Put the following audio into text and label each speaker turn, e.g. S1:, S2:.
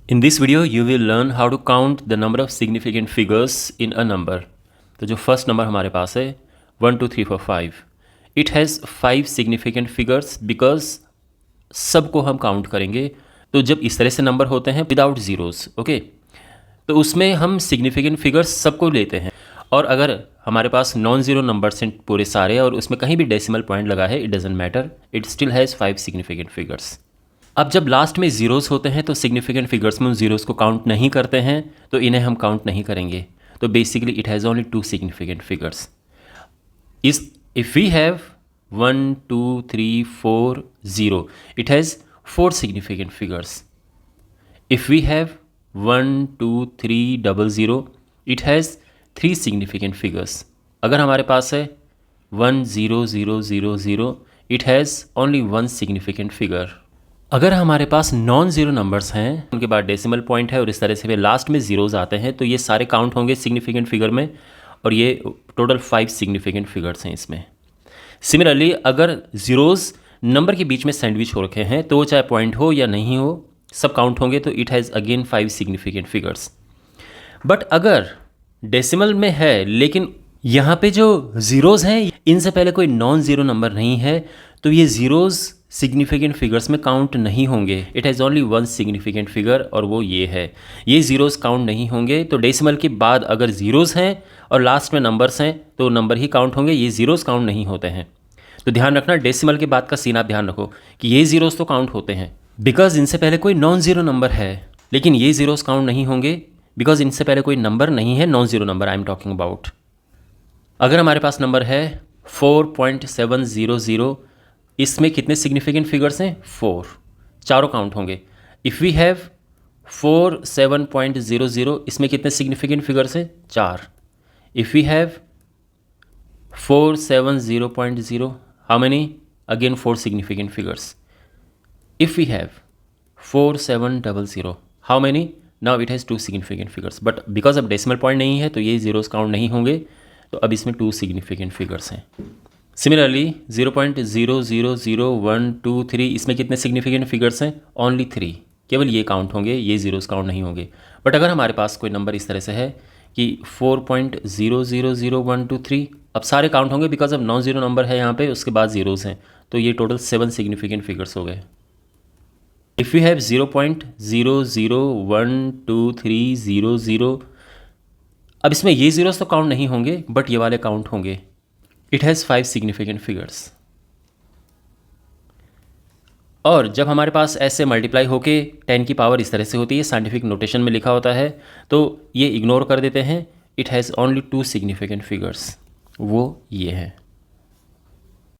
S1: In this video, you will learn how to count the number of significant figures in a number. तो जो first number हमारे पास है 1 2 3 4 5, it has 5 significant figures because सबको हम count करेंगे. तो जब इस तरह से नंबर होते हैं विदाउट ज़ीरोज़, ओके, तो उसमें हम सिग्निफिकेंट फिगर्स सबको लेते हैं. और अगर हमारे पास नॉन ज़ीरो नंबर्स हैं पूरे सारे और उसमें कहीं भी डेसिमल पॉइंट लगा है, it doesn't matter, it still has 5 significant figures. अब जब लास्ट में ज़ीरोज़ होते हैं तो सिग्निफिकेंट फिगर्स में उन ज़ीरोज़ को काउंट नहीं करते हैं, तो इन्हें हम काउंट नहीं करेंगे. तो basically it has only 2 significant figures. If we have 1 2 3 4 0, it has 4 significant figures. If we have 1 2 3 0 0, it has 3 significant figures. अगर हमारे पास है 1 0 0 0 0, it has only 1 significant figure. अगर हमारे पास नॉन ज़ीरो नंबर्स हैं, उनके बाद डेसिमल पॉइंट है और इस तरह से वे लास्ट में ज़ीरोज़ आते हैं, तो ये सारे काउंट होंगे सिग्निफिकेंट फिगर में, और ये टोटल 5 सिग्निफिकेंट फिगर्स हैं इसमें. सिमिलरली अगर ज़ीरोज़ नंबर के बीच में सैंडविच हो रखे हैं, तो वो चाहे पॉइंट हो या नहीं हो, सब काउंट होंगे, तो it has again 5 significant figures. But अगर डेसिमल में है लेकिन यहाँ पे जो ज़ीरोज़ हैं इनसे पहले कोई नॉन ज़ीरो नंबर नहीं है, तो ये ज़ीरोज़ सिग्निफिकेंट फिगर्स में काउंट नहीं होंगे. It has only 1 significant figure और वो ये है. ये ज़ीरोज़ काउंट नहीं होंगे. तो डेसिमल के बाद अगर ज़ीरोज़ हैं और लास्ट में नंबर्स हैं तो नंबर ही काउंट होंगे, ये ज़ीरोज़ काउंट नहीं होते हैं. तो ध्यान रखना, डेसिमल के बाद का सीन आप ध्यान रखो कि ये ज़ीरोज़ तो काउंट होते हैं बिकॉज इनसे पहले कोई नॉन ज़ीरो नंबर है, लेकिन ये ज़ीरोज़ काउंट नहीं होंगे बिकॉज इनसे पहले कोई नंबर नहीं है, non zero number I am talking about. अगर हमारे पास नंबर है 4.700, इसमें कितने सिग्निफिकेंट फिगर्स हैं? 4. चारों काउंट होंगे. इफ़ वी हैव 47.00, इसमें कितने सिग्निफिकेंट फिगर्स हैं? 4. If we have 470.0, how many? Again 4 significant figures. If we have 4700, how many? Now it has 2 significant figures. But because अब डेसिमल पॉइंट नहीं है तो ये ज़ीरोज़ काउंट नहीं होंगे, तो अब इसमें 2 सिग्निफिकेंट फिगर्स हैं. सिमिलरली 0.000123, इसमें कितने सिग्निफिकेंट फिगर्स हैं? ओनली 3. केवल ये काउंट होंगे, ये ज़ीरोज़ काउंट नहीं होंगे. बट अगर हमारे पास कोई नंबर इस तरह से है कि 4.000123, अब सारे काउंट होंगे बिकॉज अब नॉन ज़ीरो नंबर है यहाँ पे, उसके बाद ज़ीरोज़ हैं, तो ये टोटल 7 सिग्निफिकेंट फिगर्स हो गए. इफ़ यू हैव 0.001230, अब इसमें ये ज़ीरोज़ तो काउंट नहीं होंगे बट ये वाले काउंट होंगे. It has 5 significant figures. और जब हमारे पास ऐसे मल्टीप्लाई होके 10 की पावर इस तरह से होती है, साइंटिफिक नोटेशन में लिखा होता है, तो ये इग्नोर कर देते हैं. It has only 2 significant figures, वो ये हैं.